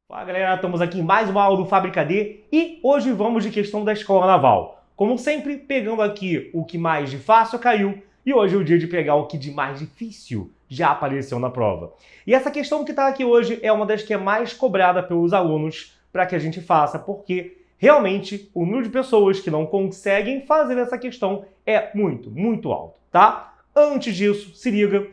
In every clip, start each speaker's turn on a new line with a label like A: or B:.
A: Fala galera, estamos aqui em mais uma aula do Fábrica D e hoje vamos de questão da escola naval. Como sempre, pegando aqui o que mais de fácil caiu e hoje é o dia de pegar o que de mais difícil já apareceu na prova. E essa questão que está aqui hoje é uma das que é mais cobrada pelos alunos para que a gente faça, porque realmente o número de pessoas que não conseguem fazer essa questão é muito alto, tá? Antes disso, se liga,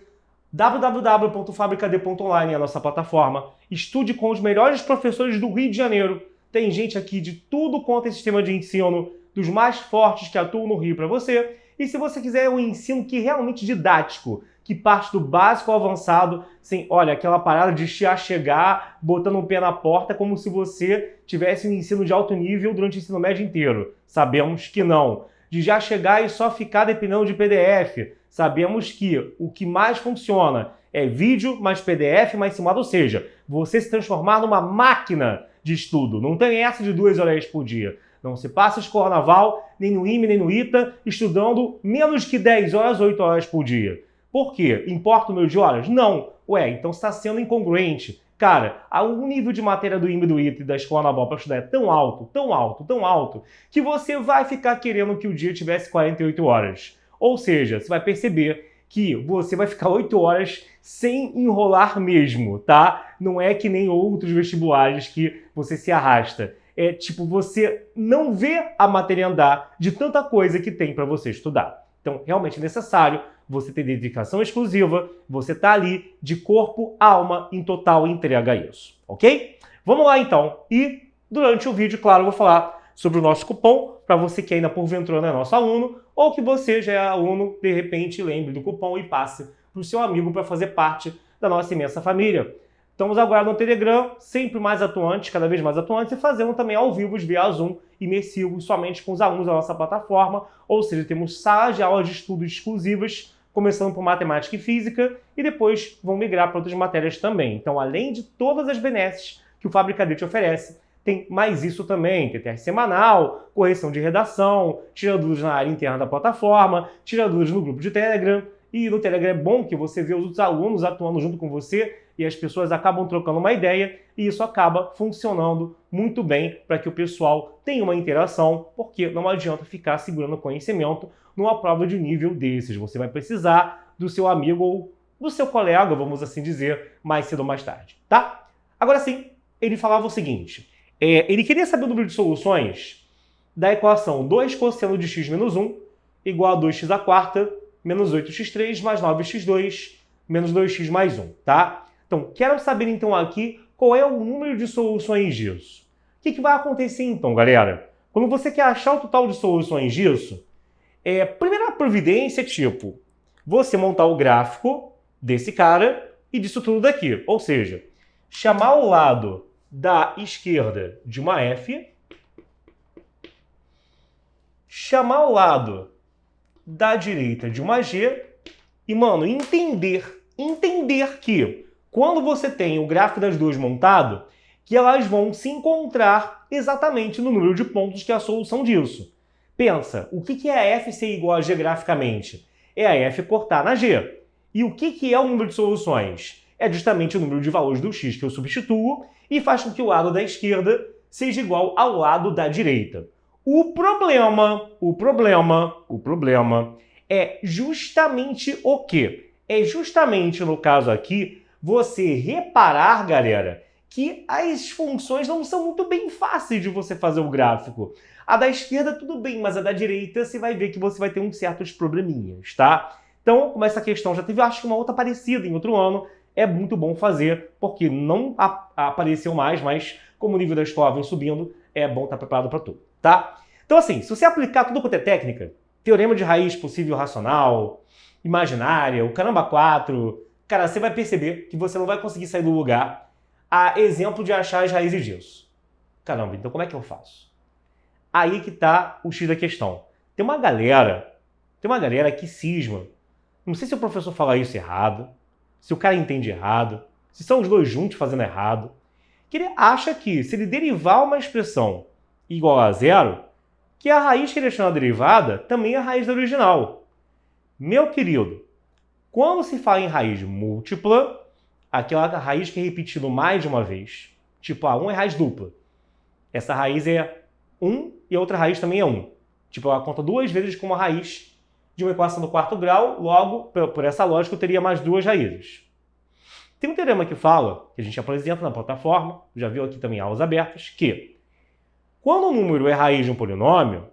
A: www.fabricad.online é a nossa plataforma. Estude com os melhores professores do Rio de Janeiro. Tem gente aqui de tudo quanto é sistema de ensino, dos mais fortes que atuam no Rio para você. E se você quiser um ensino que é realmente didático, que parte do básico ao avançado, sem, olha, aquela parada de já chegar, botando um pé na porta, como se você tivesse um ensino de alto nível durante o ensino médio inteiro. Sabemos que não. De já chegar e só ficar dependendo de PDF. Sabemos que o que mais funciona é vídeo mais PDF mais simulado, ou seja, você se transformar numa máquina de estudo. Não tem essa de 2 horas por dia. Não se passa escola naval, nem no IME, nem no ITA, estudando menos que 10 horas, 8 horas por dia. Por quê? Importa o número de horas? Não. Ué, então você está sendo incongruente. Cara, o nível de matéria do IME, do ITA e da escola naval para estudar é tão alto, que você vai ficar querendo que o dia tivesse 48 horas. Ou seja, você vai perceber que você vai ficar 8 horas sem enrolar mesmo, tá? Não é que nem outros vestibulares que você se arrasta. É tipo, você não vê a matéria andar de tanta coisa que tem para você estudar. Então, realmente é necessário você ter dedicação exclusiva, você tá ali de corpo, alma, em total entrega a isso, ok? Vamos lá então. E durante o vídeo, claro, eu vou falar sobre o nosso cupom, para você que ainda porventura não é nosso aluno, ou que você já é aluno, de repente lembre do cupom e passe para o seu amigo para fazer parte da nossa imensa família. Estamos agora no Telegram, sempre mais atuantes, cada vez mais atuantes, e fazendo também ao vivo via Zoom, imersivos, somente com os alunos da nossa plataforma, ou seja, temos salas de aulas de estudo exclusivas, começando por matemática e física, e depois vão migrar para outras matérias também. Então, além de todas as benesses que o Fábrica D te oferece, tem mais isso também, TTR semanal, correção de redação, tira dúvidas na área interna da plataforma, tira dúvidas no grupo de Telegram. E no Telegram é bom que você vê os outros alunos atuando junto com você e as pessoas acabam trocando uma ideia e isso acaba funcionando muito bem para que o pessoal tenha uma interação, porque não adianta ficar segurando conhecimento numa prova de nível desses. Você vai precisar do seu amigo ou do seu colega, vamos assim dizer, mais cedo ou mais tarde, tá? Agora sim, ele falava o seguinte... ele queria saber o número de soluções da equação 2 cosseno de x menos 1 igual a 2x à quarta menos 8x3 mais 9x2 menos 2x mais 1, tá? Então, quero saber então aqui qual é o número de soluções disso. O que vai acontecer então, galera? Quando você quer achar o total de soluções disso, primeira providência é tipo, você montar o gráfico desse cara e disso tudo daqui. Ou seja, chamar o lado da esquerda de uma F, chamar o lado da direita de uma G e, mano, entender que quando você tem o gráfico das duas montado, que elas vão se encontrar exatamente no número de pontos que é a solução disso. Pensa, o que é a F ser igual a G graficamente? É a F cortar na G. E o que é o número de soluções? É justamente o número de valores do x que eu substituo e faz com que o lado da esquerda seja igual ao lado da direita. O problema é justamente o quê? É justamente, no caso aqui, você reparar, galera, que as funções não são muito bem fáceis de você fazer o gráfico. A da esquerda tudo bem, mas a da direita você vai ver que você vai ter uns certos probleminhas, tá? Então, como essa questão já teve, acho que uma outra parecida em outro ano, é muito bom fazer, porque não apareceu mais, mas como o nível da escola vem subindo, é bom estar preparado para tudo, tá? Então assim, se você aplicar tudo quanto é técnica, teorema de raiz possível racional, imaginária, o caramba 4, cara, você vai perceber que você não vai conseguir sair do lugar a exemplo de achar as raízes disso. Caramba, então como é que eu faço? Aí que tá o X da questão. Tem uma galera que cisma. Não sei se o professor fala isso errado, se o cara entende errado, se são os dois juntos fazendo errado, que ele acha que se ele derivar uma expressão igual a zero, que a raiz que ele chama derivada também é a raiz da original. Meu querido, quando se fala em raiz múltipla, aquela raiz que é repetida mais de uma vez, Tipo, 1 é raiz dupla. Essa raiz é 1 e a outra raiz também é 1. Tipo, ela conta duas vezes como a raiz de uma equação do quarto grau, logo, por essa lógica, eu teria mais duas raízes. Tem um teorema que fala, que a gente apresenta na plataforma, já viu aqui também aulas abertas, que quando o número é raiz de um polinômio,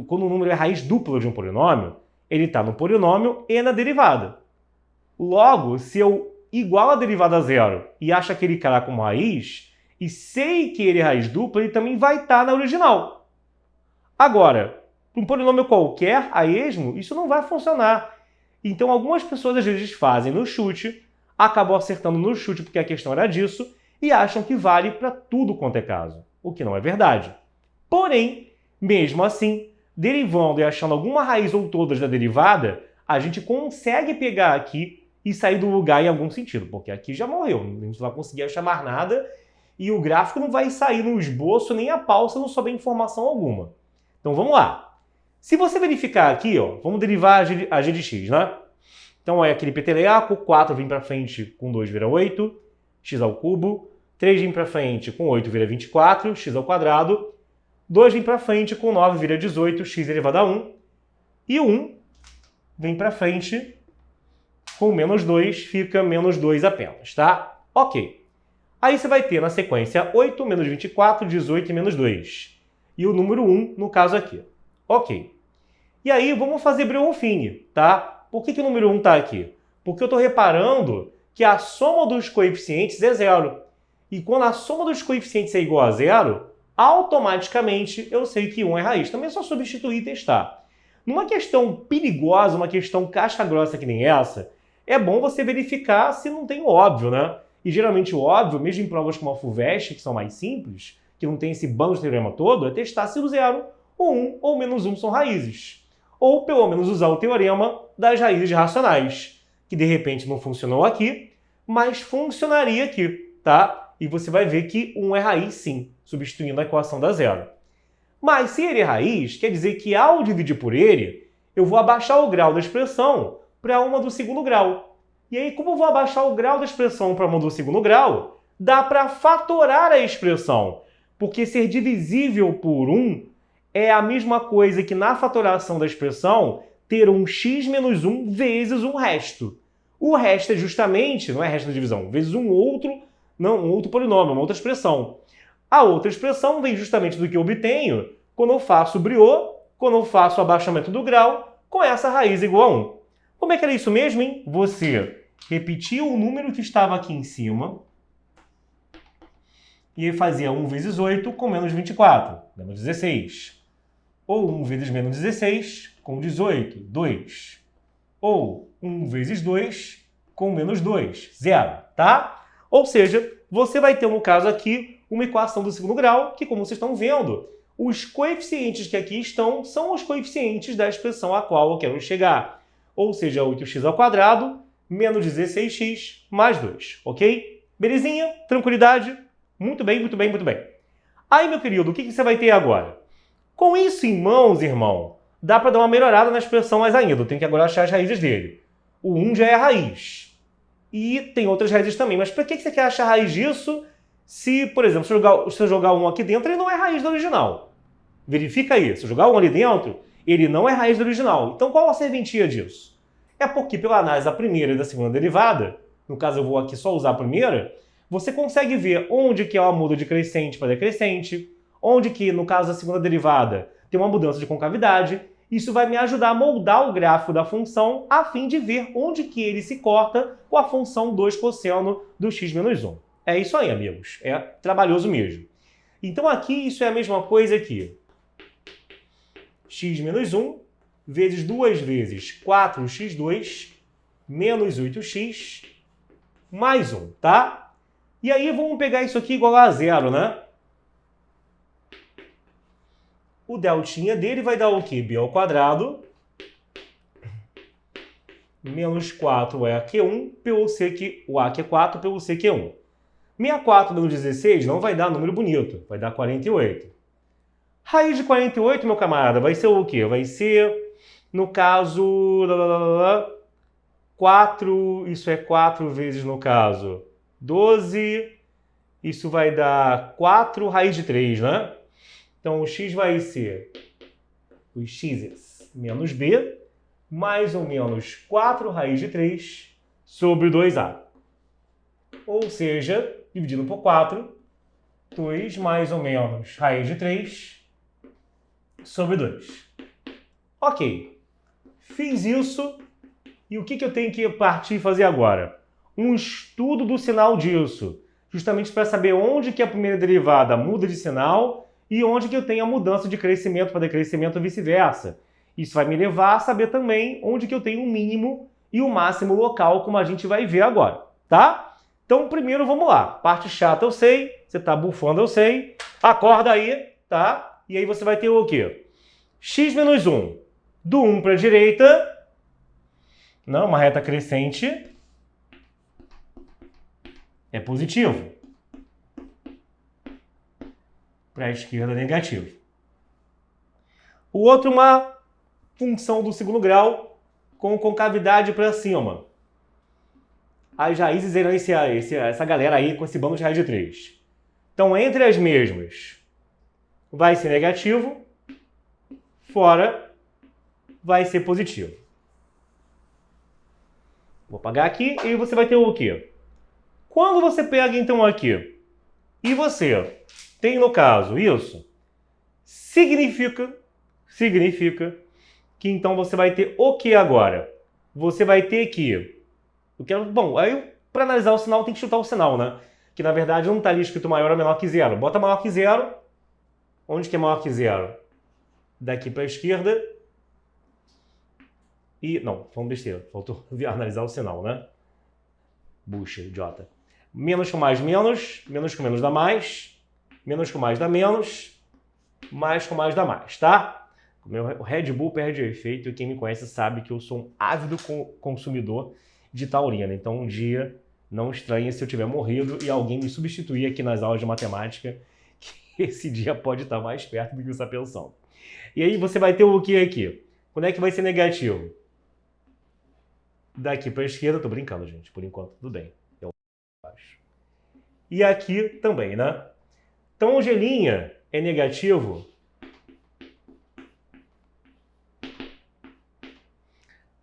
A: quando o número é raiz dupla de um polinômio, ele está no polinômio e na derivada. Logo, se eu igualo a derivada a zero e acho aquele cara como raiz, e sei que ele é raiz dupla, ele também vai estar na original. Agora, para um polinômio qualquer, a esmo, isso não vai funcionar. Então, algumas pessoas às vezes fazem no chute, acabam acertando no chute porque a questão era disso, e acham que vale para tudo quanto é caso, o que não é verdade. Porém, mesmo assim, derivando e achando alguma raiz ou todas da derivada, a gente consegue pegar aqui e sair do lugar em algum sentido, porque aqui já morreu, a gente não vai conseguir achar mais nada e o gráfico não vai sair no esboço nem a pau se não souber informação alguma. Então vamos lá. Se você verificar aqui, ó, vamos derivar a g de x, né? Então é aquele peteleco, 4 vem para frente com 2 vira 8, x ao cubo, 3 vem para frente com 8 vira 24, x ao quadrado, 2 vem para frente com 9 vira 18, x elevado a 1, e 1 vem para frente com menos 2, fica menos 2 apenas, tá? Ok. Aí você vai ter na sequência 8 menos 24, 18 e menos 2. E o número 1 no caso aqui. Ok. E aí vamos fazer Breuer-Fini, tá? Por que o número 1 está aqui? Porque eu estou reparando que a soma dos coeficientes é zero. E quando a soma dos coeficientes é igual a zero, automaticamente eu sei que 1 é raiz. Também é só substituir e testar. Numa questão perigosa, uma questão casca-grossa que nem essa, é bom você verificar se não tem o óbvio, né? E geralmente o óbvio, mesmo em provas como a FUVEST, que são mais simples, que não tem esse bando de teorema todo, é testar se o 0, o 1 ou menos 1 são raízes. Ou pelo menos usar o teorema das raízes racionais, que de repente não funcionou aqui, mas funcionaria aqui, tá? E você vai ver que 1 é raiz sim, substituindo a equação da zero. Mas se ele é raiz, quer dizer que ao dividir por ele, eu vou abaixar o grau da expressão para uma do segundo grau. E aí, como eu vou abaixar o grau da expressão para uma do segundo grau, dá para fatorar a expressão, porque ser divisível por 1 é a mesma coisa que na fatoração da expressão ter um x menos 1 vezes um resto. O resto é justamente, não é resto da divisão, vezes um outro polinômio, uma outra expressão. A outra expressão vem justamente do que eu obtenho quando eu faço Briot, quando eu faço o abaixamento do grau, com essa raiz igual a 1. Como é que era isso mesmo, hein? Você repetia o número que estava aqui em cima e fazia 1 vezes 8 com menos 24, menos 16. Ou 1 vezes menos 16 com 18, 2. Ou 1 vezes 2 com menos 2, 0, tá? Ou seja, você vai ter, no caso aqui, uma equação do segundo grau, que, como vocês estão vendo, os coeficientes que aqui estão são os coeficientes da expressão a qual eu quero chegar. Ou seja, 8x ao quadrado menos 16x mais 2, ok? Belezinha? Tranquilidade? Muito bem, muito bem, muito bem. Aí, meu querido, o que você vai ter agora? Com isso em mãos, irmão, dá para dar uma melhorada na expressão mais ainda. Eu tenho que agora achar as raízes dele. O 1 já é a raiz. E tem outras raízes também. Mas para que você quer achar a raiz disso se, por exemplo, se eu jogar 1 aqui dentro, ele não é raiz do original? Verifica aí. Se eu jogar 1 ali dentro, ele não é raiz do original. Então, qual a serventia disso? É porque, pela análise da primeira e da segunda derivada, no caso eu vou aqui só usar a primeira, você consegue ver onde que ela muda de crescente para decrescente, onde que, no caso da segunda derivada, tem uma mudança de concavidade. Isso vai me ajudar a moldar o gráfico da função a fim de ver onde que ele se corta com a função 2 cosseno do x menos 1. É isso aí, amigos. É trabalhoso mesmo. Então aqui isso é a mesma coisa aqui. X menos 1 vezes 2 vezes 4x2 menos 8x mais 1, tá? E aí vamos pegar isso aqui igual a zero, né? O deltinha dele vai dar o quê? B ao quadrado menos 4 é Q1 pelo C que o A que é 4 pelo C que é 1. 64 menos 16 não vai dar número bonito, vai dar 48. Raiz de 48, meu camarada, vai ser o quê? Vai ser, no caso, 4, isso é 4 vezes, no caso, 12, Isso vai dar 4 raiz de 3, né? Então, o x vai ser os x menos b, mais ou menos 4 raiz de 3 sobre 2a. Ou seja, dividido por 4, 2 mais ou menos raiz de 3 sobre 2. Ok, fiz isso, e o que eu tenho que partir e fazer agora? Um estudo do sinal disso, justamente para saber onde que a primeira derivada muda de sinal e onde que eu tenho a mudança de crescimento para decrescimento e vice-versa. Isso vai me levar a saber também onde que eu tenho o mínimo e o máximo local, como a gente vai ver agora, tá? Então, primeiro, vamos lá. Parte chata eu sei, você tá bufando eu sei. Acorda aí, tá? E aí você vai ter o quê? X menos 1. Do 1 para a direita, não, uma reta crescente, é positivo. Para a esquerda, negativo. O outro, uma função do segundo grau com concavidade para cima. As raízes eram essa galera aí com esse bando de raiz de 3. Então, entre as mesmas, vai ser negativo, fora vai ser positivo. Vou apagar aqui e você vai ter o quê? Quando você pega, então, aqui, e você tem, no caso, isso, significa que, então, você vai ter o que agora? Você vai ter que... Bom, aí, para analisar o sinal, tem que chutar o sinal, né? Que, na verdade, não está ali escrito maior ou menor que zero. Bota maior que zero. Onde que é maior que zero? Daqui para a esquerda. E... Não, vamos besteira. Faltou analisar o sinal, né? Bucha, idiota. Menos com mais, menos. Menos com menos dá mais. Menos com mais dá menos. Mais com mais dá mais, tá? O Red Bull perde efeito e quem me conhece sabe que eu sou um ávido consumidor de taurina. Então, um dia, não estranhe se eu tiver morrido e alguém me substituir aqui nas aulas de matemática, que esse dia pode estar mais perto do que você está pensando. E aí você vai ter o que aqui? Quando é que vai ser negativo? Daqui para a esquerda, tô brincando, gente, por enquanto tudo bem. Eu acho. E aqui também, né? Então, o G' é negativo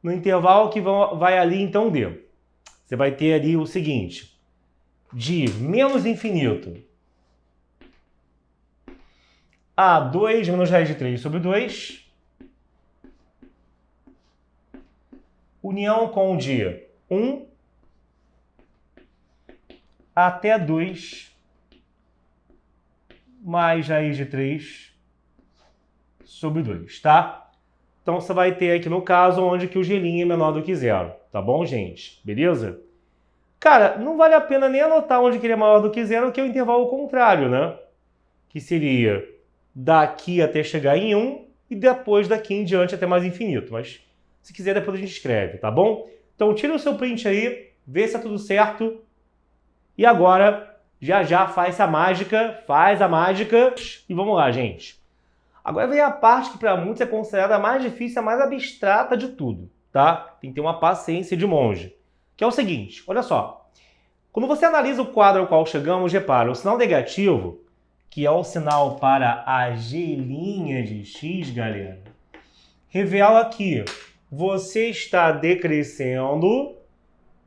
A: no intervalo que vai ali, então, D. Você vai ter ali o seguinte, de menos infinito a 2 menos raiz de 3 sobre 2, união com de 1 até 2 mais raiz de 3 sobre 2, tá? Então, você vai ter aqui no caso onde que o G' é menor do que zero, tá bom, gente? Beleza? Cara, não vale a pena nem anotar onde que ele é maior do que zero, que é o intervalo contrário, né? Que seria daqui até chegar em 1 e depois daqui em diante até mais infinito. Mas, se quiser, depois a gente escreve, tá bom? Então, tira o seu print aí, vê se tá tudo certo. E agora, já faz a mágica e vamos lá, gente. Agora vem a parte que para muitos é considerada a mais difícil, a mais abstrata de tudo, tá? Tem que ter uma paciência de monge. Que é o seguinte, olha só. Quando você analisa o quadro ao qual chegamos, repara, o sinal negativo, que é o sinal para a G' de x, galera, revela que você está decrescendo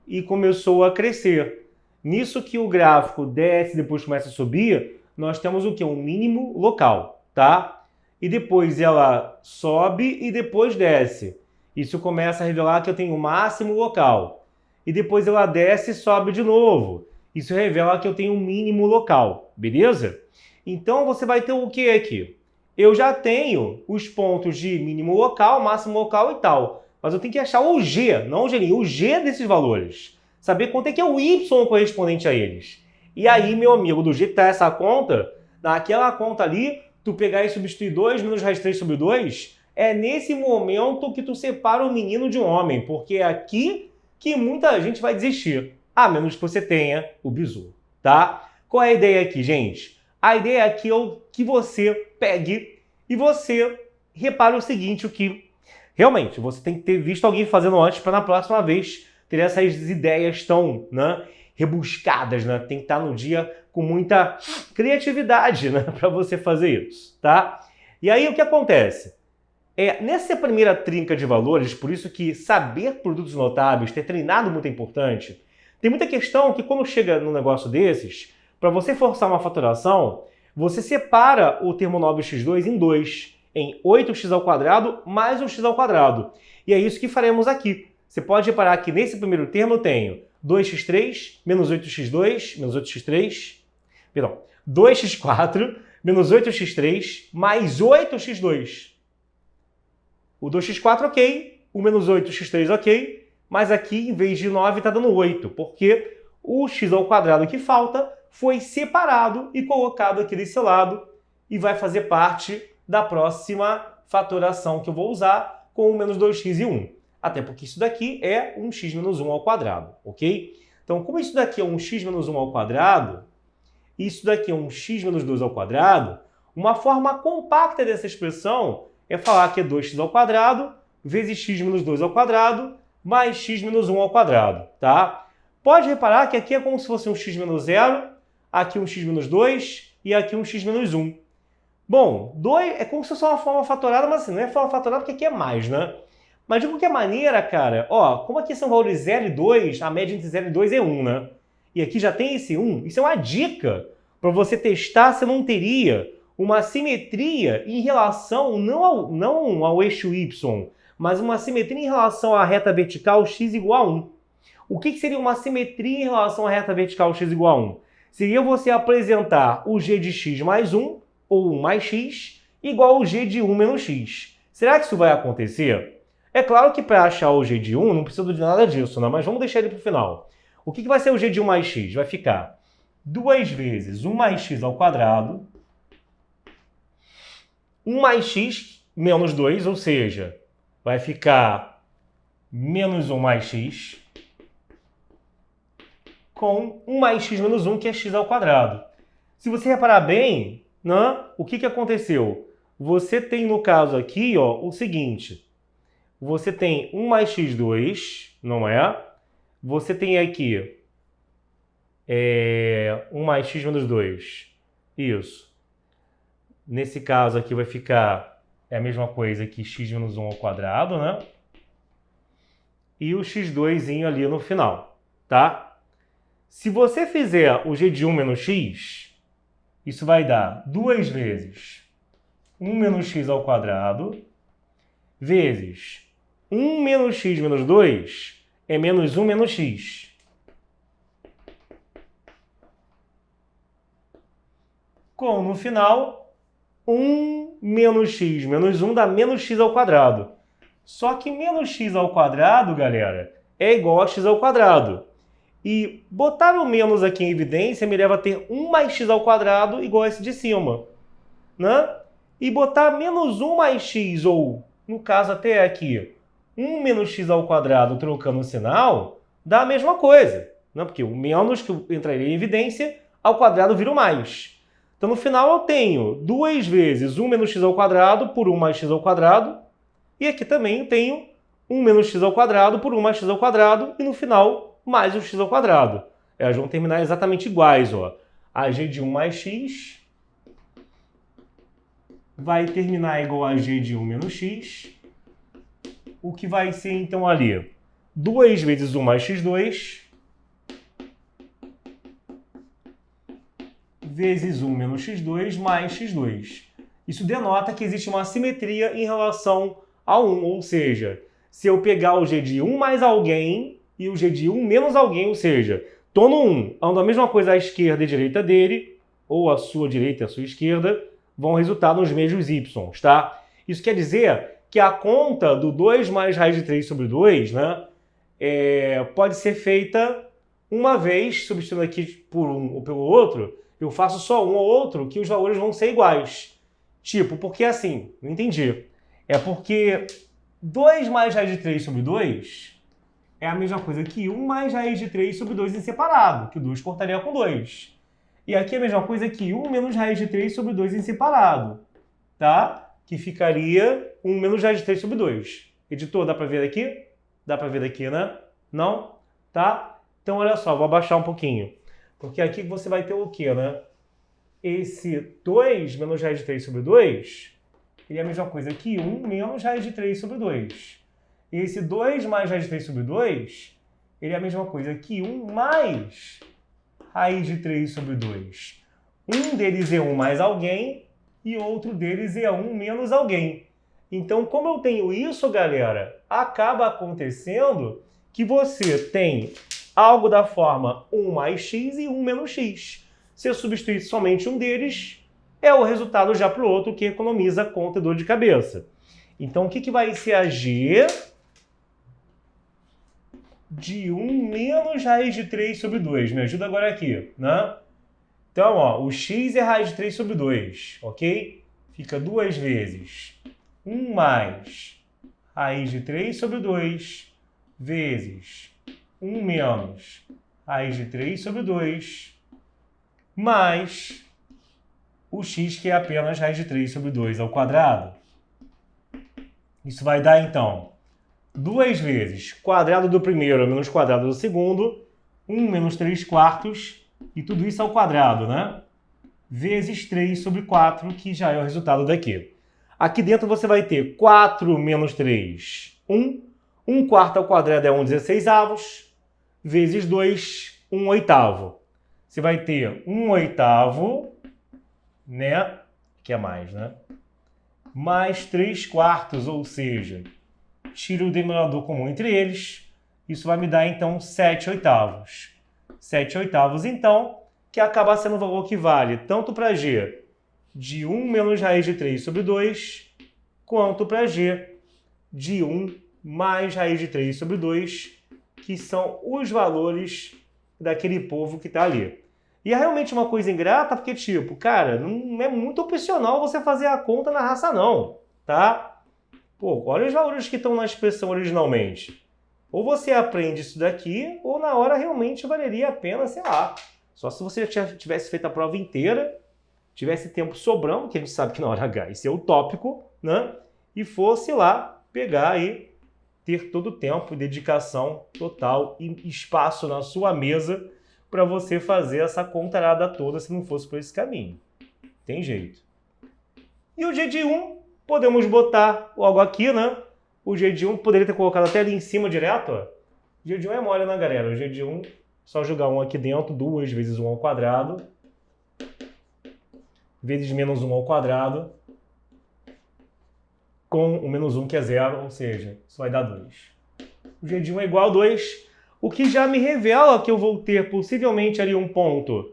A: e começou a crescer. Nisso que o gráfico desce e depois começa a subir, nós temos o quê? Um mínimo local, tá? E depois ela sobe e depois desce. Isso começa a revelar que eu tenho o máximo local. E depois ela desce e sobe de novo. Isso revela que eu tenho um mínimo local, beleza? Então você vai ter o que aqui? Eu já tenho os pontos de mínimo local, máximo local e tal. Mas eu tenho que achar o G, não o G', o G desses valores. Saber quanto é que é o Y correspondente a eles. E aí, meu amigo, do jeito que está essa conta, naquela conta ali, tu pegar e substituir 2 menos raiz 3 sobre 2, é nesse momento que tu separa o menino de um homem, porque é aqui que muita gente vai desistir, a menos que você tenha o bizu, tá? Qual é a ideia aqui, gente? A ideia aqui é que você pegue e você repare o seguinte, o que realmente você tem que ter visto alguém fazendo antes para na próxima vez ter essas ideias tão, né, rebuscadas, né? Tem que estar no dia com muita criatividade, né? Para você fazer isso, tá? E aí o que acontece? Nessa primeira trinca de valores, por isso que saber produtos notáveis, ter treinado muito é importante, tem muita questão que quando chega num negócio desses, para você forçar uma faturação, você separa o termo 9x2 em dois, em 8x² mais 1x². E é isso que faremos aqui. Você pode reparar que nesse primeiro termo eu tenho 2x3 menos 8x2, menos 8x3, perdão, 2x4 menos 8x3 mais 8x2. O 2x4 ok, o menos 8x3 ok, mas aqui em vez de 9 está dando 8, porque o x² que falta foi separado e colocado aqui desse lado e vai fazer parte da próxima fatoração que eu vou usar com o menos 2x e 1. Até porque isso daqui é um x menos 1 ao quadrado, ok? Então, como isso daqui é um x menos 1 ao quadrado, isso daqui é um x menos 2 ao quadrado, uma forma compacta dessa expressão é falar que é 2x² vezes x menos 2 ao quadrado mais x menos 1 ao quadrado, tá? Pode reparar que aqui é como se fosse um x menos 0, aqui um x menos 2 e aqui um x menos 1. Bom, 2 é como se fosse uma forma fatorada, mas assim, não é forma fatorada porque aqui é mais, né? Mas de qualquer maneira, cara, ó, como aqui são valores 0 e 2, a média entre 0 e 2 é 1, né? E aqui já tem esse 1. Isso é uma dica para você testar se não teria uma simetria em relação não ao eixo y, mas uma simetria em relação à reta vertical x igual a 1. O que seria uma simetria em relação à reta vertical x igual a 1? Seria você apresentar o g de x mais 1, ou 1 mais x, igual ao g de 1 menos x. Será que isso vai acontecer? É claro que para achar o g de 1 não precisa de nada disso, né? Mas vamos deixar ele para o final. O que vai ser o g de 1 mais x? Vai ficar 2 vezes 1 mais x ao quadrado, 1 mais x menos 2, ou seja, vai ficar menos 1 mais x, com 1 mais x menos 1, que é x ao quadrado. Se você reparar bem, né, o que aconteceu? Você tem, no caso aqui, ó, o seguinte. Você tem 1 mais x2, não é? Você tem aqui 1 mais x menos 2. Isso. Nesse caso aqui vai ficar a mesma coisa que x menos 1 ao quadrado, né? E o x2 ali no final, tá? Se você fizer o g de 1 menos x, isso vai dar 2 vezes 1 menos x ao quadrado vezes 1 menos x menos 2 é menos 1 menos x. Com, no final, 1 menos x menos 1 dá menos x ao quadrado. Só que menos x ao quadrado, galera, é igual a x ao quadrado. E botar o menos aqui em evidência me leva a ter 1 mais x ao quadrado igual a esse de cima, né? E botar menos 1 mais x, ou, no caso até aqui, 1 menos x ao quadrado trocando o sinal, dá a mesma coisa, né? Porque o menos que entraria em evidência, ao quadrado vira o mais. Então, no final, eu tenho 2 vezes 1 menos x ao quadrado por 1 mais x ao quadrado. E aqui também eu tenho 1 menos x ao quadrado por 1 mais x ao quadrado. E no final, mais o x ao quadrado. Elas vão terminar exatamente iguais, ó. A g de 1 mais x vai terminar igual a g de 1 menos x. O que vai ser, então, ali 2 vezes 1 mais x2 vezes 1 menos x2 mais x2. Isso denota que existe uma simetria em relação a 1, ou seja, se eu pegar o g de 1 mais alguém e o g de 1 menos alguém, ou seja, estou no 1, ando a mesma coisa à esquerda e à direita dele, ou à sua direita e à sua esquerda, vão resultar nos mesmos y, tá? Isso quer dizer que a conta do 2 mais raiz de 3 sobre 2, né, pode ser feita uma vez, substituindo aqui por um ou pelo outro, eu faço só um ou outro que os valores vão ser iguais. Tipo, porque assim, não entendi. É porque 2 mais raiz de 3 sobre 2 é a mesma coisa que 1 mais raiz de 3 sobre 2 em separado, que o 2 cortaria com 2. E aqui é a mesma coisa que 1 menos raiz de 3 sobre 2 em separado, tá? Que ficaria 1 menos raiz de 3 sobre 2. Editor, dá para ver aqui? Dá para ver daqui, né? Não? Tá? Então, olha só, vou abaixar um pouquinho. Porque aqui você vai ter o quê, né? Esse 2 menos raiz de 3 sobre 2, ele é a mesma coisa que 1 menos raiz de 3 sobre 2. E esse 2 mais raiz de 3 sobre 2, ele é a mesma coisa que 1 mais raiz de 3 sobre 2. Um deles é 1 mais alguém e outro deles é 1 menos alguém. Então, como eu tenho isso, galera, acaba acontecendo que você tem algo da forma 1 mais x e 1 menos x. Se eu substituir somente um deles, é o resultado já para o outro, que economiza conta e dor de cabeça. Então, o que vai ser a g de 1 menos raiz de 3 sobre 2? Me ajuda agora aqui, né? Então, ó, o x é raiz de 3 sobre 2, ok? Fica 2 vezes 1 mais raiz de 3 sobre 2 vezes 1 menos raiz de 3 sobre 2 mais o x, que é apenas raiz de 3 sobre 2 ao quadrado. Isso vai dar, então, 2 vezes quadrado do primeiro menos quadrado do segundo, 1 menos 3 quartos, e tudo isso ao quadrado, né? Vezes 3 sobre 4, que já é o resultado daqui. Aqui dentro você vai ter 4 menos 3, 1. 1 quarto ao quadrado é 1/16, vezes 2, 1 oitavo. Você vai ter 1 oitavo, né? Que é mais, né? Mais 3 quartos, ou seja, tiro o denominador comum entre eles. Isso vai me dar, então, 7 oitavos. 7 oitavos, então, que acaba sendo o valor que vale tanto para g de 1 menos raiz de 3 sobre 2, quanto para g de 1 mais raiz de 3 sobre 2, que são os valores daquele povo que está ali. E é realmente uma coisa ingrata, porque, tipo, cara, não é muito opcional você fazer a conta na raça, não, tá? Pô, olha os valores que estão na expressão originalmente. Ou você aprende isso daqui, ou na hora realmente valeria a pena, sei lá. Só se você já tivesse feito a prova inteira, tivesse tempo sobrando, que a gente sabe que na hora H isso é utópico, né? E fosse lá pegar e ter todo o tempo, dedicação total e espaço na sua mesa para você fazer essa contarada toda se não fosse por esse caminho. Tem jeito. E o G de 1, podemos botar logo aqui, né? O G de 1 poderia ter colocado até ali em cima direto, ó. O G de 1 é mole, né, galera? O G de 1, só jogar 1 aqui dentro, 2 vezes 1 ao quadrado, vezes menos 1 ao quadrado, com o menos 1 que é 0, ou seja, isso vai dar 2. O G de 1 é igual a 2, o que já me revela que eu vou ter possivelmente ali um ponto,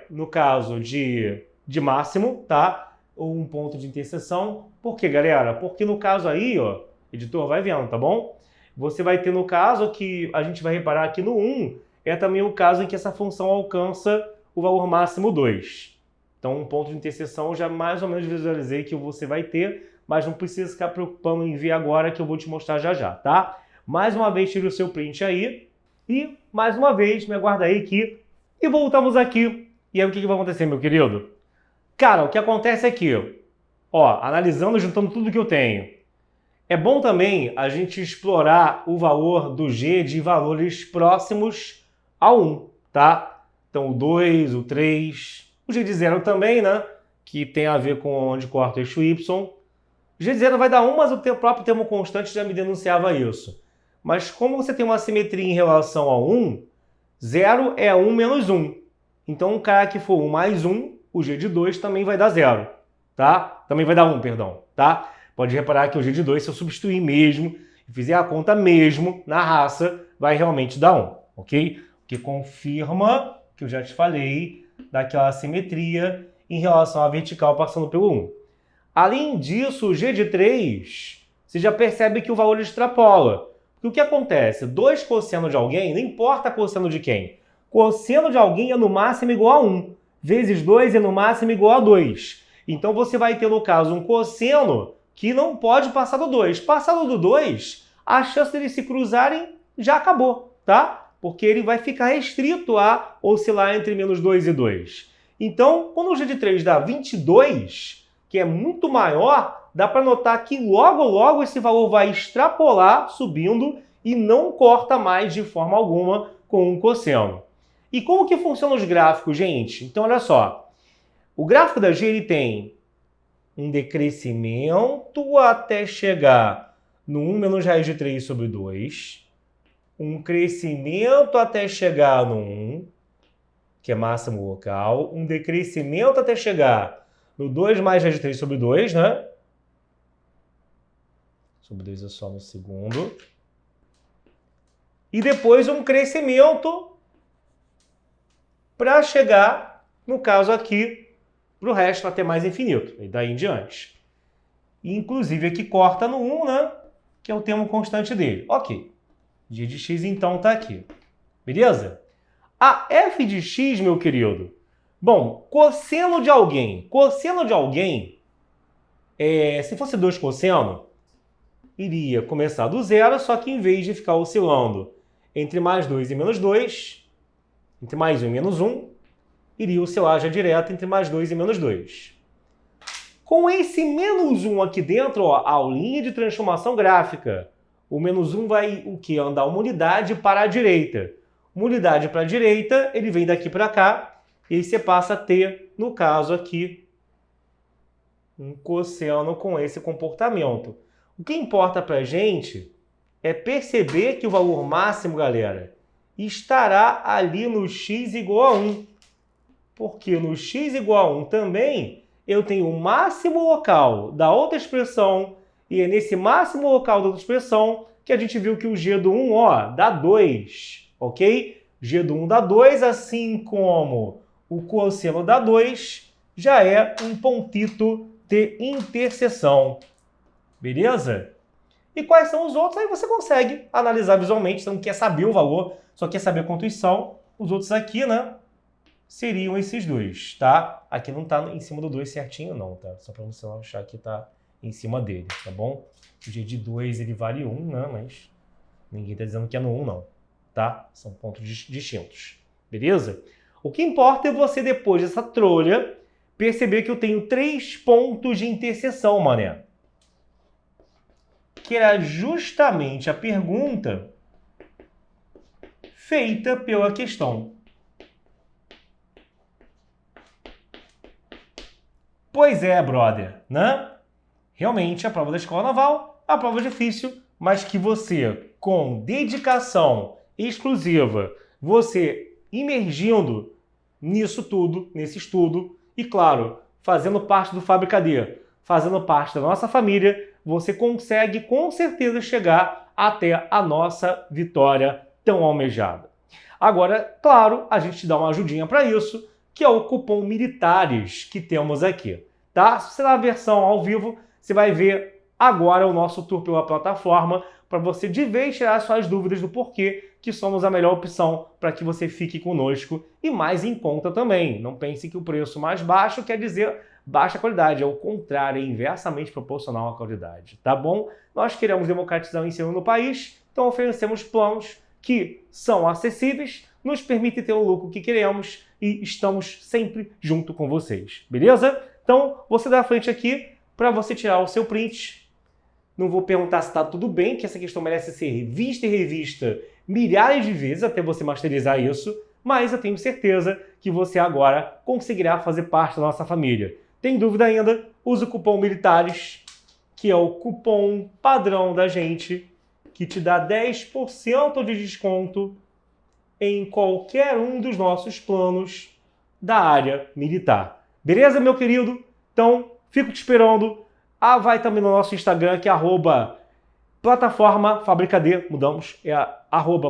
A: no caso de máximo, tá? Ou um ponto de interseção. Por quê, galera? Porque no caso aí, ó, editor, vai vendo, tá bom? Você vai ter no caso que a gente vai reparar aqui no 1, é também o caso em que essa função alcança o valor máximo 2. Então, um ponto de interseção eu já mais ou menos visualizei que você vai ter, mas não precisa ficar preocupando em ver agora, que eu vou te mostrar já já, tá? Mais uma vez, tira o seu print aí e, mais uma vez, me aguarda aí aqui e voltamos aqui. E aí, o que vai acontecer, meu querido? Cara, o que acontece é que, ó, analisando, juntando tudo que eu tenho, é bom também a gente explorar o valor do G de valores próximos a 1, tá? Então, o 2, o 3, o G de 0 também, né? Que tem a ver com onde corta o eixo Y. O G de 0 vai dar 1, mas o próprio termo constante já me denunciava isso. Mas como você tem uma simetria em relação a 1, 0 é 1 menos 1. Então, um cara que for 1 mais 1, o G de 2 também vai dar 0, tá? Também vai dar 1, perdão, tá? Pode reparar que o G de 2, se eu substituir mesmo, e fizer a conta mesmo na raça, vai realmente dar 1, ok? O que confirma, que eu já te falei, daquela simetria em relação à vertical passando pelo 1. Além disso, o G de 3, você já percebe que o valor extrapola. Porque o que acontece? 2 cosseno de alguém, não importa cosseno de quem. Cosseno de alguém é no máximo igual a 1. Vezes 2 é no máximo igual a 2. Então você vai ter, no caso, um cosseno que não pode passar do 2. Passado do 2, a chance deles se cruzarem já acabou, tá? Porque ele vai ficar restrito a oscilar entre menos 2 e 2. Então, quando o G de 3 dá 22, que é muito maior, dá para notar que logo esse valor vai extrapolar subindo e não corta mais de forma alguma com um cosseno. E como que funcionam os gráficos, gente? Então, olha só. O gráfico da g ele tem um decrescimento até chegar no 1 menos raiz de 3 sobre 2. Um crescimento até chegar no 1, que é máximo local. Um decrescimento até chegar no 2 mais raiz de 3 sobre 2, né? Sobre 2 é só no segundo. E depois um crescimento para chegar, no caso aqui, para o resto até mais infinito. E daí em diante. E, inclusive aqui corta no 1, né? Que é o termo constante dele. Ok. G de x então está aqui. Beleza? A f de x, meu querido. Bom, cosseno de alguém. Cosseno de alguém, se fosse 2 cosseno, iria começar do zero, só que em vez de ficar oscilando entre mais 2 e menos 2, entre mais 1 e menos 1, iria oscilar já direto entre mais 2 e menos 2. Com esse menos 1 aqui dentro, ó, a aulinha de transformação gráfica, o menos 1 vai o quê? Andar uma unidade para a direita. Uma unidade para a direita, ele vem daqui para cá, e aí você passa a ter, no caso aqui, um cosseno com esse comportamento. O que importa para a gente é perceber que o valor máximo, galera, estará ali no x igual a 1. Porque no x igual a 1 também, eu tenho o máximo local da outra expressão, e é nesse máximo local da outra expressão que a gente viu que o g do 1, ó, dá 2, ok? G do 1 dá 2, assim como o cosseno dá 2, já é um pontito de interseção. Beleza? E quais são os outros? Aí você consegue analisar visualmente, você não quer saber o valor, só quer saber quantos são. Os outros aqui, né, seriam esses dois, tá? Aqui não tá em cima do 2 certinho não, tá? Só para você não achar que tá em cima dele, tá bom? O g de 2 ele vale 1, né? Mas ninguém tá dizendo que é no 1 não, tá? São pontos distintos, beleza? O que importa é você, depois dessa trolha, perceber que eu tenho 3 pontos de interseção, mané. Que era justamente a pergunta feita pela questão. Pois é, brother, né? Realmente, a prova da Escola Naval é uma prova difícil, mas que você, com dedicação exclusiva, você imergindo nisso tudo, nesse estudo, e claro, fazendo parte do Fábrica D, fazendo parte da nossa família, você consegue com certeza chegar até a nossa vitória tão almejada. Agora, claro, a gente dá uma ajudinha para isso, que é o cupom Militares que temos aqui, tá? Se você dá a versão ao vivo, você vai ver agora o nosso tour pela plataforma para você de vez tirar suas dúvidas do porquê que somos a melhor opção para que você fique conosco e mais em conta também. Não pense que o preço mais baixo quer dizer baixa qualidade, é o contrário, é inversamente proporcional à qualidade, tá bom? Nós queremos democratizar o ensino no país, então oferecemos planos que são acessíveis, nos permitem ter o lucro que queremos e estamos sempre junto com vocês, beleza? Então, você dá a frente aqui para você tirar o seu print. Não vou perguntar se está tudo bem, que essa questão merece ser vista e revista milhares de vezes até você masterizar isso, mas eu tenho certeza que você agora conseguirá fazer parte da nossa família. Tem dúvida ainda? Use o cupom Militares, que é o cupom padrão da gente, que te dá 10% de desconto em qualquer um dos nossos planos da área militar. Beleza, meu querido? Então, fico te esperando. Vai também no nosso Instagram, que é @plataforma Fábrica D. Mudamos, é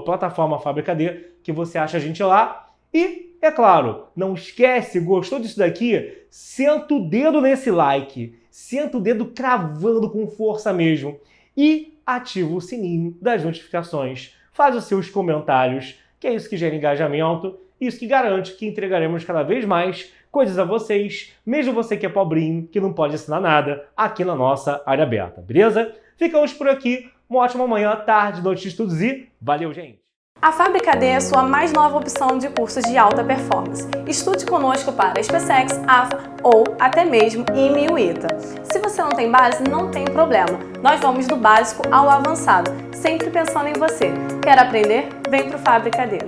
A: @plataforma Fábrica D, que você acha a gente lá. E, é claro, não esquece, gostou disso daqui? Senta o dedo nesse like, senta o dedo cravando com força mesmo e ativa o sininho das notificações. Faz os seus comentários, que é isso que gera engajamento, isso que garante que entregaremos cada vez mais coisas a vocês, mesmo você que é pobrinho, que não pode assinar nada, aqui na nossa área aberta, beleza? Ficamos por aqui, uma ótima manhã, tarde, noite de estudos e valeu, gente!
B: A Fábrica D é a sua mais nova opção de cursos de alta performance. Estude conosco para SpaceX, AFA ou até mesmo IME e UITA. Se você não tem base, não tem problema. Nós vamos do básico ao avançado, sempre pensando em você. Quer aprender? Vem para o Fábrica D.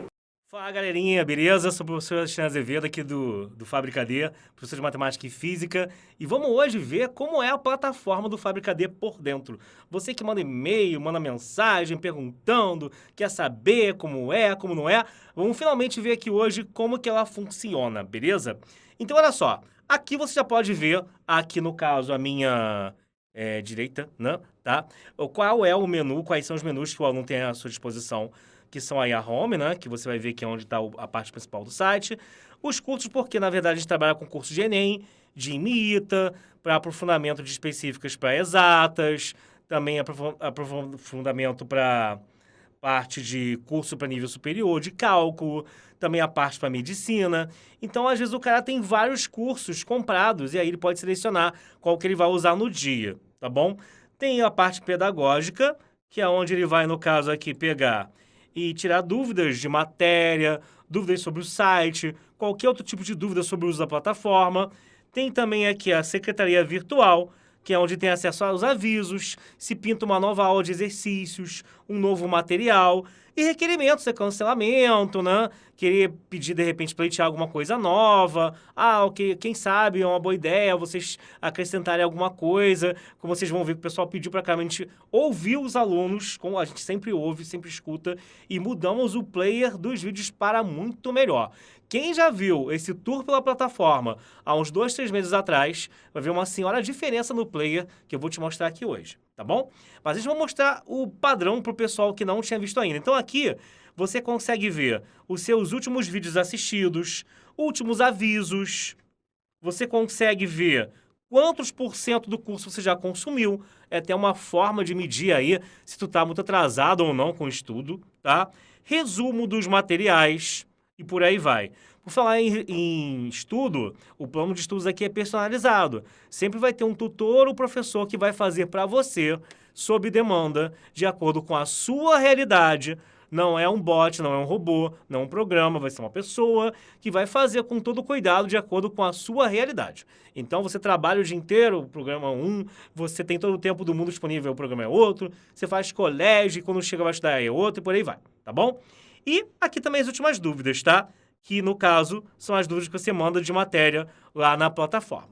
A: Fala, galerinha, beleza? Sou o professor Alexandre Azevedo aqui do Fábrica D, professor de Matemática e Física. E vamos hoje ver como é a plataforma do Fábrica D por dentro. Você que manda e-mail, manda mensagem perguntando, quer saber como é, como não é, vamos finalmente ver aqui hoje como que ela funciona, beleza? Então, olha só, aqui você já pode ver, aqui no caso, a minha direita, né, tá? Qual é o menu, quais são os menus que o aluno tem à sua disposição, que são aí a home, né, que você vai ver que é onde está a parte principal do site. Os cursos, porque na verdade a gente trabalha com cursos de Enem, de IMITA, para aprofundamento de específicas para exatas, também aprofundamento para parte de curso para nível superior, de cálculo, também a parte para medicina. Então, às vezes, o cara tem vários cursos comprados e aí ele pode selecionar qual que ele vai usar no dia, tá bom? Tem a parte pedagógica, que é onde ele vai, no caso aqui, pegar e tirar dúvidas de matéria, dúvidas sobre o site, qualquer outro tipo de dúvida sobre o uso da plataforma. Tem também aqui a secretaria virtual, que é onde tem acesso aos avisos, se pinta uma nova aula de exercícios, um novo material e requerimentos, cancelamento, né? Querer pedir, de repente, pleitear alguma coisa nova. Ok, quem sabe é uma boa ideia vocês acrescentarem alguma coisa. Como vocês vão ver que o pessoal pediu para cá, a gente ouviu os alunos, como a gente sempre ouve, sempre escuta, e mudamos o player dos vídeos para muito melhor. Quem já viu esse tour pela plataforma há uns 2, 3 meses atrás, vai ver uma senhora diferença no player que eu vou te mostrar aqui hoje, tá bom? Mas a gente vai mostrar o padrão para o pessoal que não tinha visto ainda. Então aqui você consegue ver os seus últimos vídeos assistidos, últimos avisos, você consegue ver quantos % do curso você já consumiu. É até uma forma de medir aí se tu tá muito atrasado ou não com o estudo, tá? Resumo dos materiais e por aí vai. Por falar em estudo, o plano de estudos aqui é personalizado. Sempre vai ter um tutor ou professor que vai fazer para você, sob demanda, de acordo com a sua realidade. Não é um bot, não é um robô, não é um programa, vai ser uma pessoa que vai fazer com todo cuidado de acordo com a sua realidade. Então, você trabalha o dia inteiro, o programa é um, você tem todo o tempo do mundo disponível, o programa é outro, você faz colégio e quando chega vai estudar é outro e por aí vai, tá bom? E aqui também as últimas dúvidas, tá? Que, no caso, são as dúvidas que você manda de matéria lá na plataforma.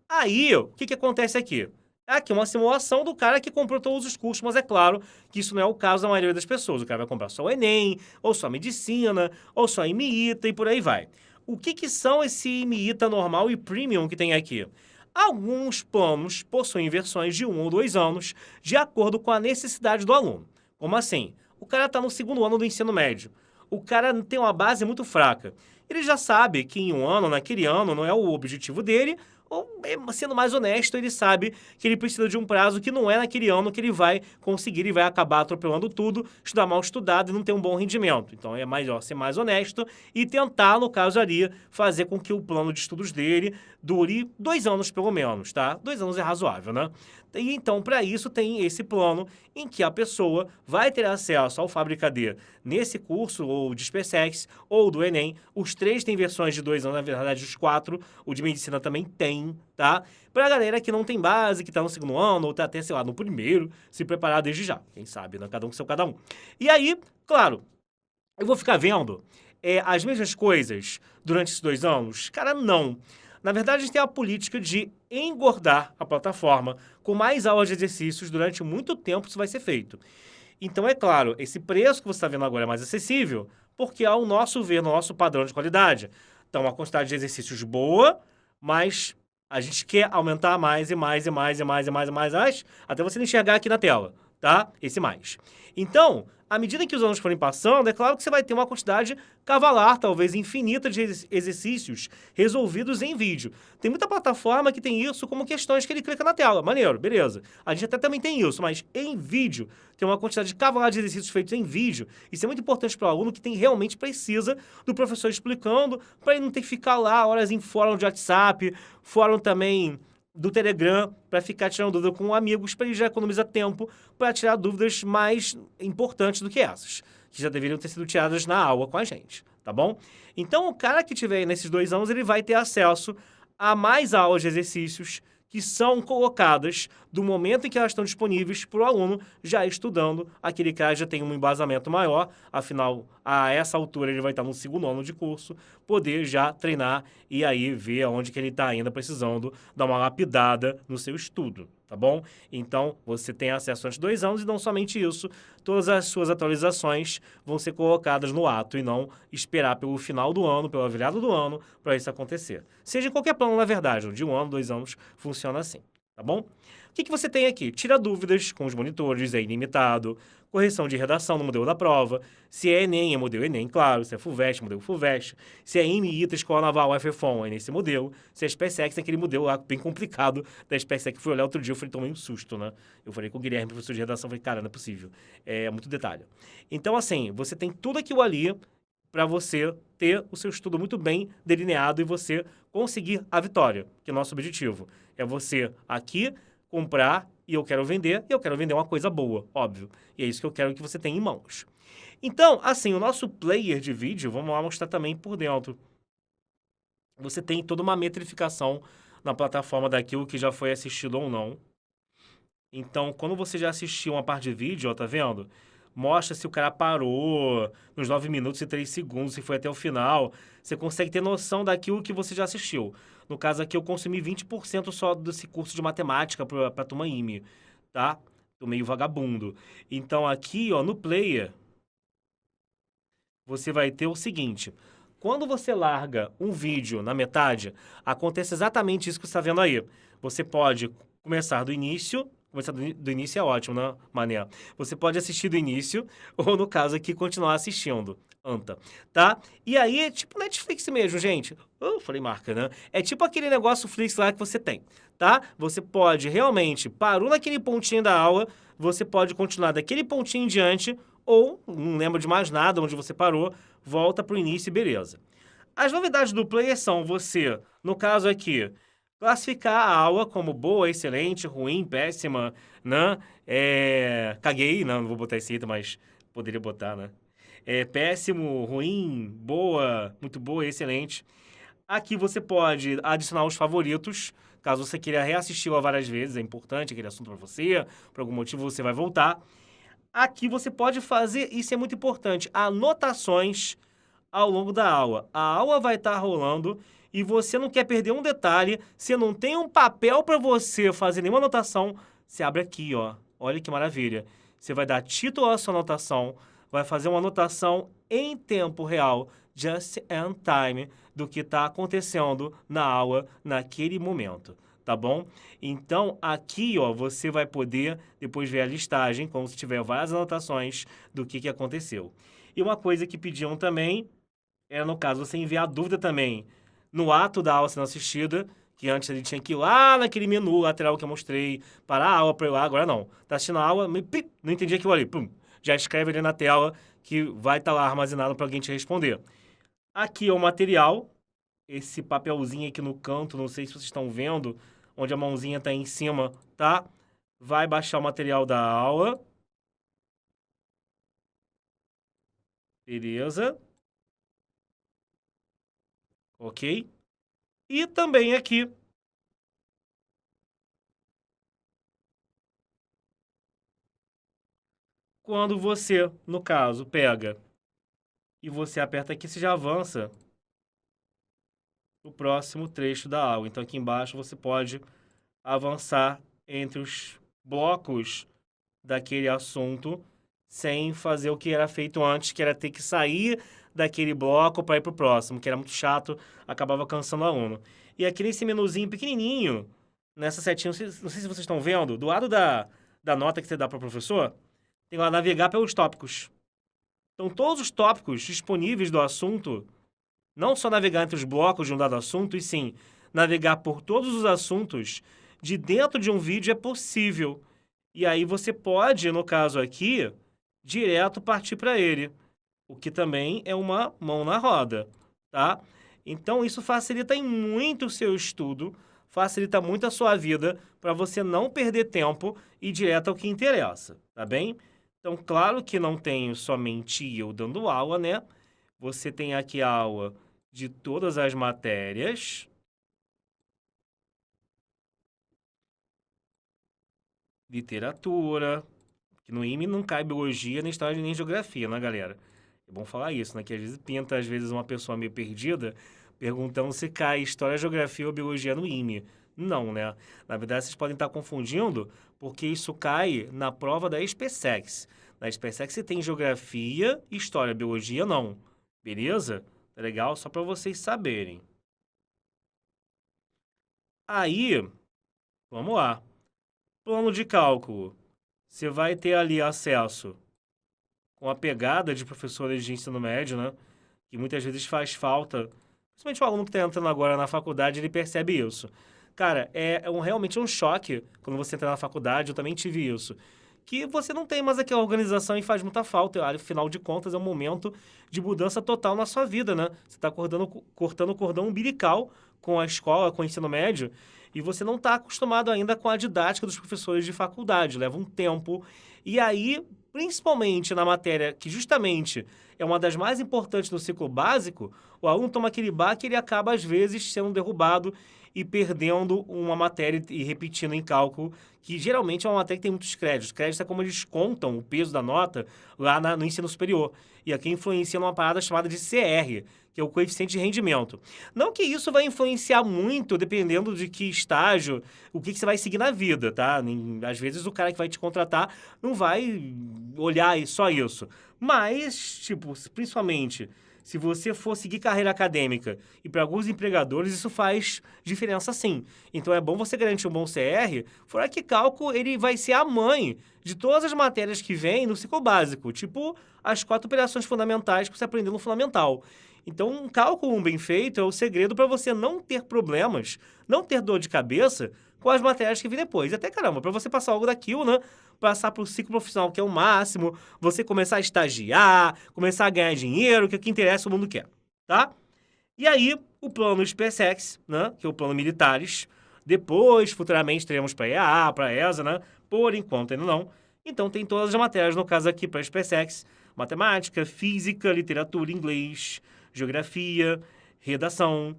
A: Aí, o que acontece aqui? Aqui é uma simulação do cara que comprou todos os cursos, mas é claro que isso não é o caso da maioria das pessoas. O cara vai comprar só o Enem, ou só medicina, ou só IMITA e por aí vai. O que são esse IMITA normal e premium que tem aqui? Alguns planos possuem versões de 1 ou 2 anos, de acordo com a necessidade do aluno. Como assim? O cara está no 2º ano do ensino médio. O cara tem uma base muito fraca. Ele já sabe que em um ano, naquele ano, não é o objetivo dele, ou, sendo mais honesto, ele sabe que ele precisa de um prazo que não é naquele ano que ele vai conseguir, ele vai acabar atropelando tudo, estudar mal estudado e não ter um bom rendimento. Então é melhor ser mais honesto e tentar, no caso ali, fazer com que o plano de estudos dele dure 2 anos pelo menos, tá? 2 anos é razoável, né? E então, para isso, tem esse plano em que a pessoa vai ter acesso ao Fábrica D nesse curso, ou de SpaceX, ou do Enem. Os 3 têm versões de 2 anos, na verdade, os 4. O de medicina também tem, tá? Pra galera que não tem base, que tá no 2º ano, ou tá até, sei lá, no 1º, se preparar desde já. Quem sabe, né? Cada um com seu cada um. E aí, claro, eu vou ficar vendo as mesmas coisas durante esses 2 anos? Cara, não. Na verdade, a gente tem a política de engordar a plataforma com mais aulas de exercícios durante muito tempo isso vai ser feito. Então, é claro, esse preço que você está vendo agora é mais acessível porque, ao nosso ver, no nosso padrão de qualidade. Então, uma quantidade de exercícios boa, mas a gente quer aumentar mais e mais e mais e mais e mais e mais, até você enxergar aqui na tela, tá? Esse mais. Então, à medida que os anos forem passando, é claro que você vai ter uma quantidade cavalar, talvez infinita, de exercícios resolvidos em vídeo. Tem muita plataforma que tem isso como questões que ele clica na tela. Maneiro, beleza. A gente até também tem isso, mas em vídeo tem uma quantidade cavalar de exercícios feitos em vídeo. Isso é muito importante para o aluno que realmente precisa do professor explicando, para ele não ter que ficar lá horas em fórum de WhatsApp, fórum também do Telegram, para ficar tirando dúvida com amigos, para ele já economizar tempo para tirar dúvidas mais importantes do que essas, que já deveriam ter sido tiradas na aula com a gente, tá bom? Então, o cara que tiver nesses 2 anos, ele vai ter acesso a mais aulas de exercícios que são colocadas do momento em que elas estão disponíveis para o aluno já estudando. Aquele cara já tem um embasamento maior, afinal, a essa altura ele vai estar no segundo ano de curso, poder já treinar e aí ver onde que ele está ainda precisando dar uma lapidada no seu estudo, tá bom? Então, você tem acesso antes de 2 anos e não somente isso, todas as suas atualizações vão ser colocadas no ato e não esperar pelo final do ano, pela virada do ano, para isso acontecer. Seja em qualquer plano, na verdade, de 1 ano, 2 anos, funciona assim, tá bom? O que você tem aqui? Tira dúvidas com os monitores, é ilimitado. Correção de redação no modelo da prova. Se é Enem, é modelo Enem, claro. Se é FUVEST, modelo FUVEST. Se é IME, Escola Naval, FFON, é nesse modelo. Se é SpaceX, é aquele modelo lá bem complicado da SpaceX. Fui olhar outro dia, eu falei, tomei um susto, né? Eu falei com o Guilherme, professor de redação, falei, cara, não é possível. É muito detalhe. Então, assim, você tem tudo aquilo ali para você ter o seu estudo muito bem delineado e você conseguir a vitória, que é o nosso objetivo. É você aqui comprar e eu quero vender uma coisa boa, óbvio. E é isso que eu quero que você tenha em mãos. Então, assim, o nosso player de vídeo, vamos lá mostrar também por dentro. Você tem toda uma metrificação na plataforma daquilo que já foi assistido ou não. Então, quando você já assistiu uma parte de vídeo, ó, tá vendo? Mostra se o cara parou nos 9 minutos e 3 segundos, se foi até o final. Você consegue ter noção daquilo que você já assistiu. No caso aqui, eu consumi 20% só desse curso de matemática pra turma IME, tá? Tô meio vagabundo. Então, aqui, ó, no player, você vai ter o seguinte. Quando você larga um vídeo na metade, acontece exatamente isso que você está vendo aí. Você pode começar do início. Começar do início é ótimo, né, Mané? Você pode assistir do início, ou no caso aqui, continuar assistindo. Anta, tá? E aí é tipo Netflix mesmo, gente. Eu falei marca, né? É tipo aquele negócio Flix lá que você tem, tá? Você pode realmente, parou naquele pontinho da aula, você pode continuar daquele pontinho em diante, ou não lembra de mais nada onde você parou, volta pro início e beleza. As novidades do player são você, no caso aqui, classificar a aula como boa, excelente, ruim, péssima, né? Caguei, não vou botar esse item, mas poderia botar, né? Péssimo, ruim, boa, muito boa, excelente. Aqui você pode adicionar os favoritos, caso você queira reassistir-la várias vezes, é importante aquele assunto para você, por algum motivo você vai voltar. Aqui você pode fazer, isso é muito importante, anotações ao longo da aula. A aula vai estar rolando e você não quer perder um detalhe, você não tem um papel para você fazer nenhuma anotação, você abre aqui, ó. Olha que maravilha. Você vai dar título à sua anotação, vai fazer uma anotação em tempo real, just in time, do que está acontecendo na aula naquele momento, tá bom? Então, aqui, ó, você vai poder depois ver a listagem, como se tiver várias anotações do que aconteceu. E uma coisa que pediam também no caso, você enviar dúvida também no ato da aula sendo assistida, que antes ele tinha que ir lá naquele menu lateral que eu mostrei, parar a aula para ir lá, agora não. Tá assistindo a aula, não entendi aquilo ali, pum, já escreve ali na tela que vai estar lá armazenado para alguém te responder. Aqui é o material, esse papelzinho aqui no canto, não sei se vocês estão vendo, onde a mãozinha está em cima, tá? Vai baixar o material da aula. Beleza. Ok? E também aqui, quando você, no caso, pega e você aperta aqui, você já avança o próximo trecho da aula. Então, aqui embaixo você pode avançar entre os blocos daquele assunto sem fazer o que era feito antes, que era ter que sair daquele bloco para ir para o próximo, que era muito chato, acabava cansando o aluno. E aqui nesse menuzinho pequenininho, nessa setinha, não sei se vocês estão vendo, do lado da nota que você dá para o professor, tem lá navegar pelos tópicos. Então, todos os tópicos disponíveis do assunto, não só navegar entre os blocos de um dado assunto, e sim navegar por todos os assuntos de dentro de um vídeo é possível. E aí você pode, no caso aqui, direto partir para ele, o que também é uma mão na roda, tá? Então, isso facilita muito o seu estudo, facilita muito a sua vida para você não perder tempo e ir direto ao que interessa, tá bem? Então, claro que não tenho somente eu dando aula, né? Você tem aqui a aula de todas as matérias.
C: literatura, que no IME não cai biologia, nem história, nem geografia, né, galera? É bom falar isso, né? Que às vezes pinta, uma pessoa meio perdida, perguntando se cai história, geografia ou biologia no IME. Não, né? Na verdade, vocês podem estar confundindo, porque isso cai na prova da SpaceX. Na SpaceX você tem geografia, história, biologia, não. Beleza? Tá legal? Só para vocês saberem. Aí, vamos lá. Plano de cálculo. Você vai ter ali acesso com a pegada de professores de ensino médio, né? Que muitas vezes faz falta. Principalmente o aluno que está entrando agora na faculdade, ele percebe isso. Cara, realmente um choque quando você entra na faculdade, eu também tive isso. Que você não tem mais aquela organização e faz muita falta. Afinal de contas, é um momento de mudança total na sua vida, né? Você está cortando o cordão umbilical com a escola, com o ensino médio, e você não está acostumado ainda com a didática dos professores de faculdade. Leva um tempo. E aí, principalmente na matéria que justamente é uma das mais importantes do ciclo básico, o aluno toma aquele baque e ele acaba, às vezes, sendo derrubado e perdendo uma matéria e repetindo em cálculo, que geralmente é uma matéria que tem muitos créditos. Créditos é como eles contam o peso da nota lá no ensino superior. E aqui influencia numa parada chamada de CR, que é o coeficiente de rendimento. Não que isso vai influenciar muito, dependendo de que estágio, o que você vai seguir na vida, tá? Às vezes o cara que vai te contratar não vai olhar só isso. Mas, tipo, principalmente, se você for seguir carreira acadêmica e para alguns empregadores, isso faz diferença sim. Então é bom você garantir um bom CR, fora que cálculo ele vai ser a mãe de todas as matérias que vêm no ciclo básico, tipo as 4 operações fundamentais que você aprendeu no fundamental. Então, um cálculo bem feito é o segredo para você não ter problemas, não ter dor de cabeça com as matérias que vêm depois. E até, caramba, para você passar algo daquilo, né? Passar para o ciclo profissional, que é o máximo, você começar a estagiar, começar a ganhar dinheiro, que é o que interessa, o mundo quer, tá? E aí, o plano SpaceX, né? Que é o plano militares. Depois, futuramente, teremos para EAA, para ESA, né? Por enquanto, ainda não. Então, tem todas as matérias, no caso aqui, para SpaceX. Matemática, física, literatura, inglês, geografia, redação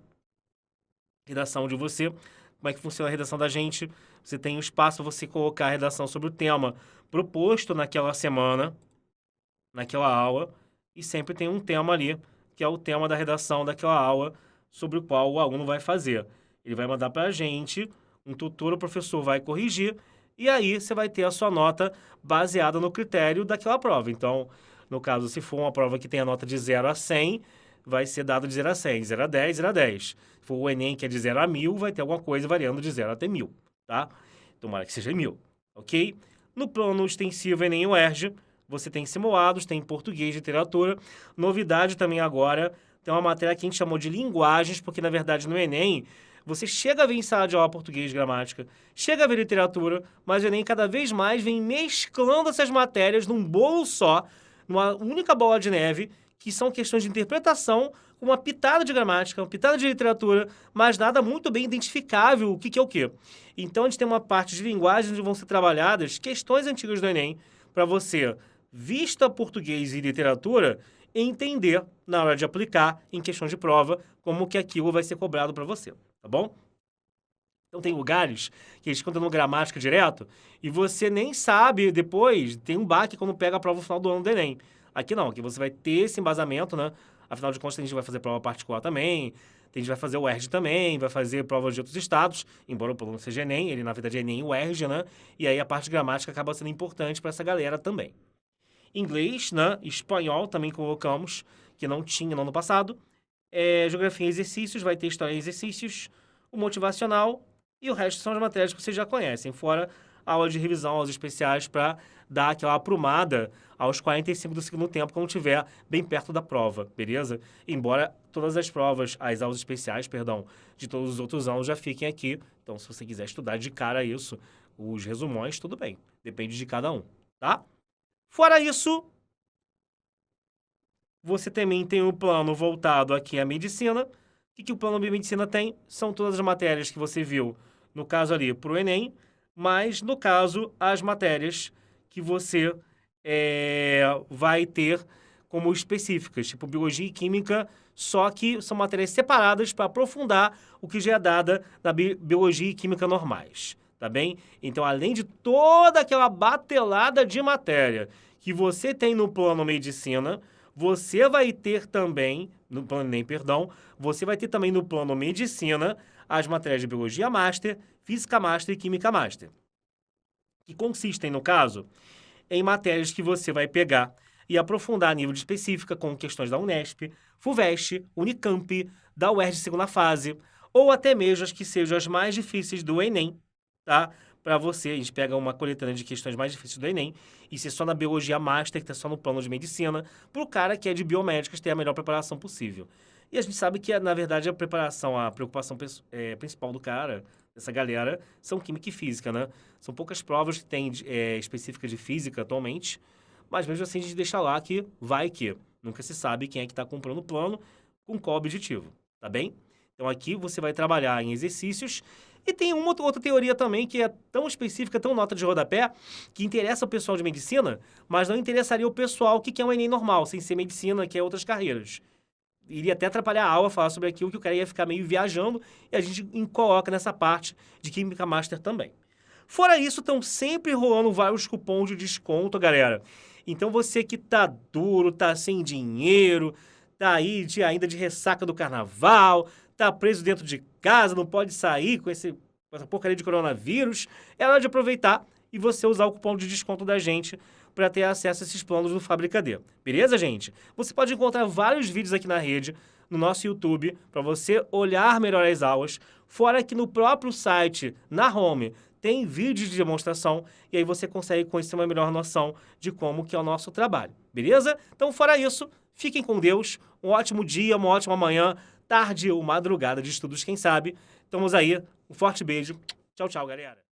C: de você. Como é que funciona a redação da gente? Você tem um espaço para você colocar a redação sobre o tema proposto naquela semana, naquela aula, e sempre tem um tema ali, que é o tema da redação daquela aula, sobre o qual o aluno vai fazer. Ele vai mandar para a gente, um tutor, o professor vai corrigir, e aí você vai ter a sua nota baseada no critério daquela prova. Então, no caso, se for uma prova que tem a nota de 0 a 100, vai ser dado de 0 a 100, 0 a 10, 0 a 10. Se for o Enem, que é de 0 a 1000, vai ter alguma coisa variando de 0 até 1000, tá? Tomara que seja 1000, ok? No plano extensivo Enem e UERJ, você tem simulados, tem português, literatura. Novidade também agora, tem uma matéria que a gente chamou de linguagens, porque na verdade no Enem, você chega a ver em sala de aula português, gramática, chega a ver literatura, mas o Enem cada vez mais vem mesclando essas matérias num bolo só, numa única bola de neve, que são questões de interpretação, com uma pitada de gramática, uma pitada de literatura, mas nada muito bem identificável o que é o quê. Então, a gente tem uma parte de linguagem onde vão ser trabalhadas questões antigas do Enem, para você, vista português e literatura, entender na hora de aplicar em questões de prova como que aquilo vai ser cobrado para você, tá bom? Então, tem lugares que eles contam no gramática direto e você nem sabe depois, tem um baque quando pega a prova no final do ano do Enem. Aqui não, aqui você vai ter esse embasamento, né? Afinal de contas, a gente vai fazer prova particular também, a gente vai fazer o UERJ também, vai fazer provas de outros estados, embora o plano seja Enem, ele na verdade é Enem e UERJ, né? E aí a parte de gramática acaba sendo importante para essa galera também. Inglês, né? Espanhol também colocamos, que não tinha no ano passado. Geografia e exercícios, vai ter história e exercícios, o motivacional e o resto são as matérias que vocês já conhecem, fora a aula de revisão, aulas especiais para dar aquela aprumada aos 45 do segundo tempo, quando estiver bem perto da prova, beleza? Embora todas as provas, as aulas especiais, perdão, de todos os outros anos já fiquem aqui. Então, se você quiser estudar de cara isso, os resumões, tudo bem. Depende de cada um, tá? Fora isso, você também tem o plano voltado aqui à medicina. O que o plano de medicina tem? São todas as matérias que você viu, no caso ali, para o Enem, mas, no caso, as matérias que você vai ter como específicas, tipo biologia e química, só que são matérias separadas para aprofundar o que já é dada na biologia e química normais, tá bem? Então, além de toda aquela batelada de matéria que você tem no plano medicina, você vai ter também, no plano Enem, perdão, você vai ter também no plano medicina as matérias de biologia master, física master e química master, que consistem, no caso, em matérias que você vai pegar e aprofundar a nível de específica com questões da Unesp, FUVEST, Unicamp, da UERJ segunda fase, ou até mesmo as que sejam as mais difíceis do Enem, tá? Para você, a gente pega uma coletânea de questões mais difíceis do Enem, e se é só na biologia master, que está só no plano de medicina, para o cara que é de biomédicas ter a melhor preparação possível. E a gente sabe que, na verdade, a preocupação principal do cara, dessa galera, são química e física, né? São poucas provas que tem específicas de física atualmente, mas mesmo assim a gente deixa lá que vai que. Nunca se sabe quem é que está comprando o plano, com qual objetivo, tá bem? Então aqui você vai trabalhar em exercícios. E tem uma outra teoria também que é tão específica, tão nota de rodapé, que interessa o pessoal de medicina, mas não interessaria o pessoal que quer um Enem normal, sem ser medicina, que é outras carreiras. Iria até atrapalhar a aula falar sobre aquilo que o cara ia ficar meio viajando, e a gente coloca nessa parte de Química Master também. Fora isso, estão sempre rolando vários cupons de desconto, galera. Então você que tá duro, tá sem dinheiro, tá aí ainda de ressaca do carnaval, tá preso dentro de casa, não pode sair com essa porcaria de coronavírus, é hora de aproveitar e você usar o cupom de desconto da gente para ter acesso a esses planos do Fábrica D. Beleza, gente? Você pode encontrar vários vídeos aqui na rede, no nosso YouTube, para você olhar melhor as aulas. Fora que no próprio site, na home, tem vídeos de demonstração e aí você consegue conhecer uma melhor noção de como que é o nosso trabalho. Beleza? Então, fora isso, fiquem com Deus. Um ótimo dia, uma ótima manhã, tarde ou madrugada de estudos, quem sabe. Estamos aí. Um forte beijo. Tchau, tchau, galera.